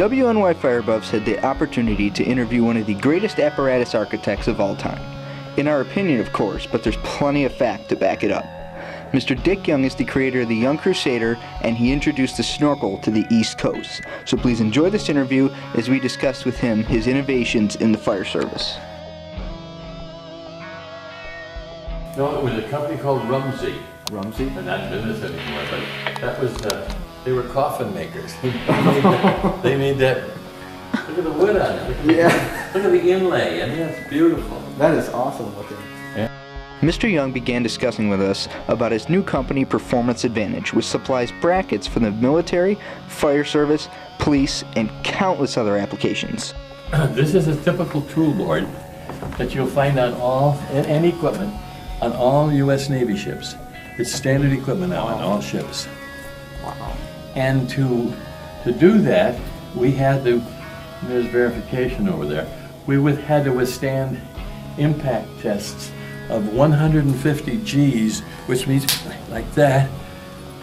WNY Fire Buffs had the opportunity to interview one of the greatest apparatus architects of all time. In our opinion, of course, but there's plenty of fact to back it up. Mr. Dick Young is the creator of the Young Crusader, and he introduced the snorkel to the East Coast. So please enjoy this interview as we discuss with him his innovations in the fire service. No, it was a company called Rumsey. Rumsey? They're not in business anymore, but that was, they were coffin makers. They made that. Look at the wood on it. Look at the inlay. I mean, that's beautiful. That is awesome looking. Yeah. Mr. Young began discussing with us about his new company, Performance Advantage, which supplies brackets for the military, fire service, police, and countless other applications. This is a typical tool board that you'll find on any equipment on all U.S. Navy ships. It's standard equipment now on all ships. Wow. And to do that, we had to, there's verification over there, we had to withstand impact tests of 150 Gs, which means like that,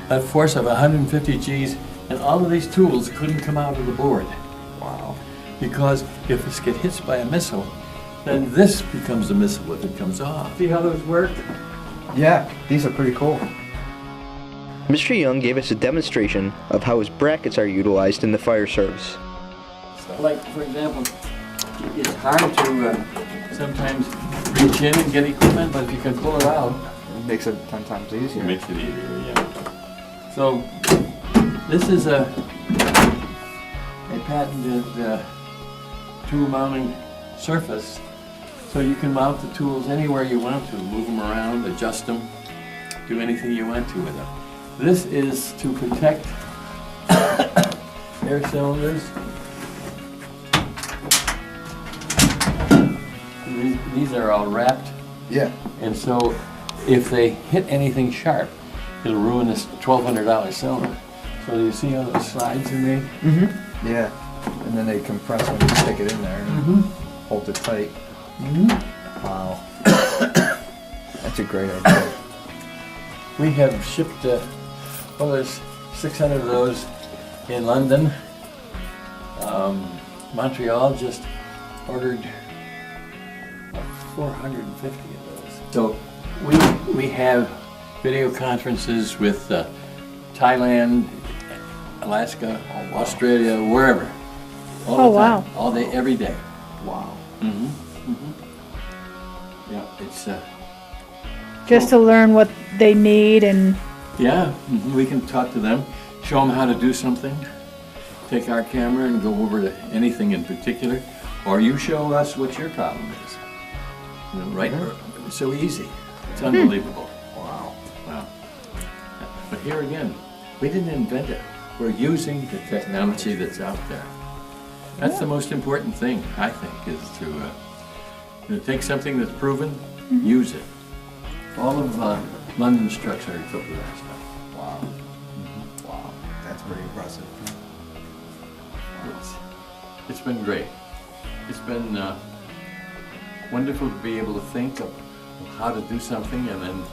a force of 150 Gs, and all of these tools couldn't come out of the board. Wow. Because if this gets hit by a missile, then this becomes a missile if it comes off. See how those work? Yeah, these are pretty cool. Mr. Young gave us a demonstration of how his brackets are utilized in the fire service. Like, for example, it's hard to sometimes reach in and get equipment, but if you can pull it out, It makes it 10 times easier. it makes it easier, yeah. So, this is a patented tool mounting surface, so you can mount the tools anywhere you want to, move them around, adjust them, do anything you want to with them. This is to protect air cylinders. These are all wrapped, Yeah. and so if they hit anything sharp, it'll ruin this $1,200 cylinder. So you see how those slides are made? Mm-hmm. Yeah. And then they compress when you stick it in there and hold it tight. Wow. That's a great idea. We have shipped, there's 600 of those in London. Montreal just ordered 450 of those. So we have video conferences with Thailand, Alaska, Australia, wherever. All the time, all day, every day. Wow. Yeah, it's Just to learn what they need and... yeah, we can talk to them, show them how to do something, take our camera and go over to anything in particular, or you show us what your problem is. You know, right? It's so easy. It's unbelievable. Wow. Wow. But here again, we didn't invent it. We're using the technology that's out there. That's the most important thing, I think, is to take something that's proven, use it. All of London's trucks are equipped with that stuff. Wow. Wow. That's pretty impressive. It's been great. It's been wonderful to be able to think of how to do something and then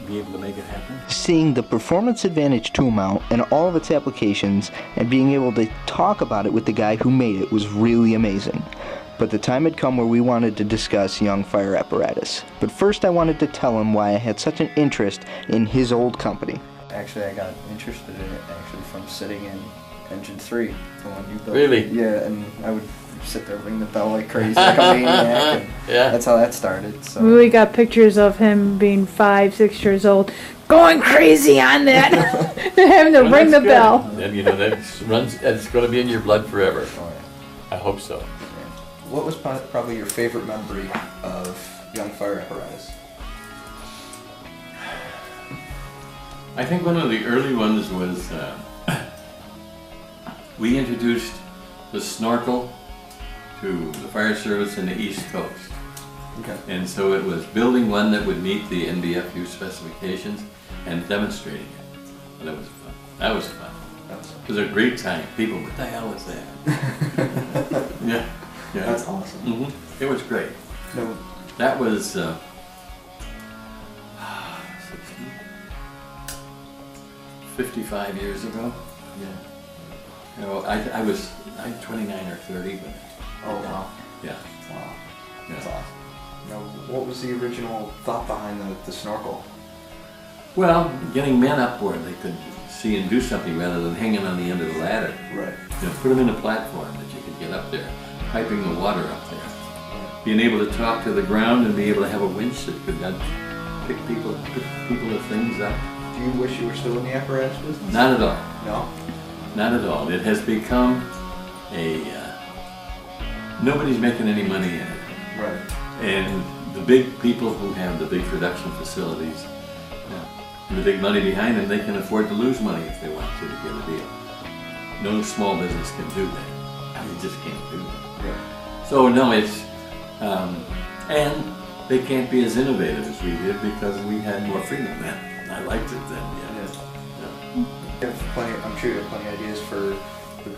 be able to make it happen. Seeing the Performance Advantage tool mount and all of its applications and being able to talk about it with the guy who made it was really amazing. But the time had come where we wanted to discuss Young Fire Apparatus. But first I wanted to tell him why I had such an interest in his old company. Actually, I got interested in it from sitting in Engine 3, the one you built. Really? Yeah, and I would sit there ring the bell like crazy, like a maniac. And Yeah. That's how that started. So. We got pictures of him being 5, 6 years old, going crazy on that, having to Well, ring the that's bell. good. And you know, that's going to be in your blood forever. Oh, yeah. I hope so. What was probably your favorite memory of Young Fire Apparatus? I think one of the early ones was we introduced the snorkel to the fire service in the East Coast. Okay. And so it was building one that would meet the NBFU specifications and demonstrating it. And that was fun. That was fun. It was a great time. People, what the hell is that? Yeah. That's awesome. It was great. No. That was 55 years ago. Yeah. You know, I'm 29 or 30, but Oh wow. yeah. Wow. That's Yeah. awesome. Now, what was the original thought behind the snorkel? Well, getting men up where they could see and do something rather than hanging on the end of the ladder. Right. You know, put them in a platform that you could get up there, piping the water up there. Being able to talk to the ground and be able to have a winch that could pick people or things up. Do you wish you were still in the apparatus business? Not at all. No? Not at all. It has become nobody's making any money in it. Right. And the big people who have the big production facilities and the big money behind them, they can afford to lose money if they want to get a deal. No small business can do that. You just can't do that. Right. So no, it's, and they can't be as innovative as we did because we had more freedom then. I liked it then, yeah. You have plenty, I'm sure you have plenty of ideas for the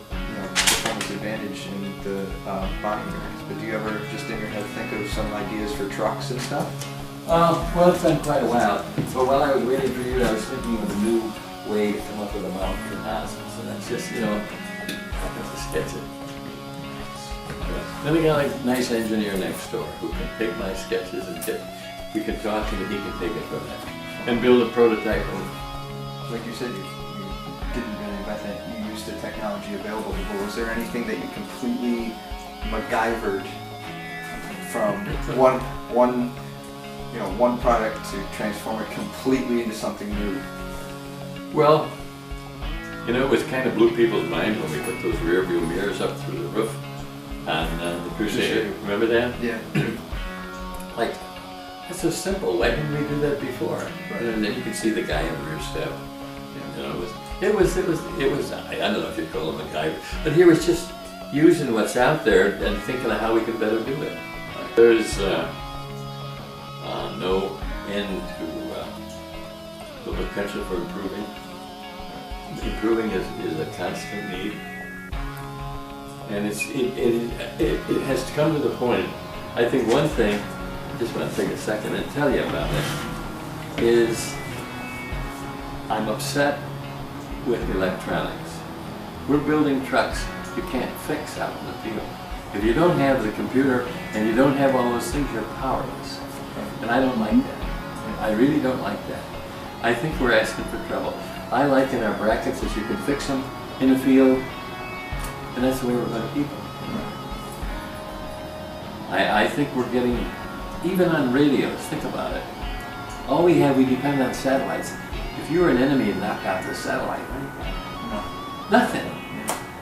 performance advantage in the bonding units, but do you ever just in your head think of some ideas for trucks and stuff? Well, it's been quite a while. So while I was waiting for you, I was thinking of a new way to come up with a mount for nozzles. And that's just, I have to sketch it. Then I got a nice engineer next door who can take my sketches and we can talk and he can take it from there. And build a prototype. Like you said, you didn't really invent it. You used the technology available. But was there anything that you completely MacGyvered from one product to transform it completely into something new? Well, it was kind of blew people's mind when we put those rear view mirrors up through the roof on the Crusader. Remember that? Yeah. Like, it's so simple. Why didn't we do that before? Right. And then you could see the guy in the rear step. It was. I don't know if you'd call him a guy, but he was just using what's out there and thinking of how we could better do it. There's no end to the potential for improving. Improving is a constant need, and it has come to the point. I think one thing. I just want to take a second and tell you about it, is I'm upset with electronics. We're building trucks you can't fix out in the field. If you don't have the computer and you don't have all those things, you're powerless. And I don't like that. I really don't like that. I think we're asking for trouble. I like in our brackets is you can fix them in the field, and that's the way we're going to keep them. I think we're getting, even on radios, think about it. All we depend on satellites. If you were an enemy and knock out the satellite, what do you got? Nothing.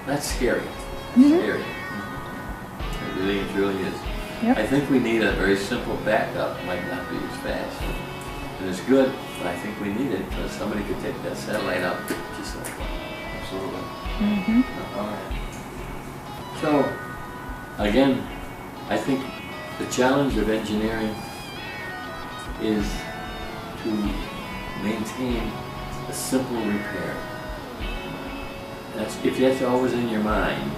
That's scary. Scary. It really, truly is. Yep. I think we need a very simple backup. Might not be as fast. And it's good, but I think we need it because somebody could take that satellite out just like that. Absolutely. So, again, I think the challenge of engineering is to maintain a simple repair. If that's always in your mind,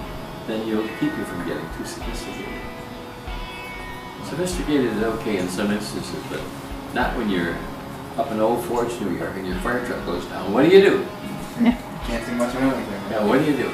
then you'll keep you from getting too sophisticated. Sophisticated is okay in some instances, but not when you're up in Old Forge, New York, and your fire truck goes down. What do you do? Can't do much of anything. Yeah, what do you do?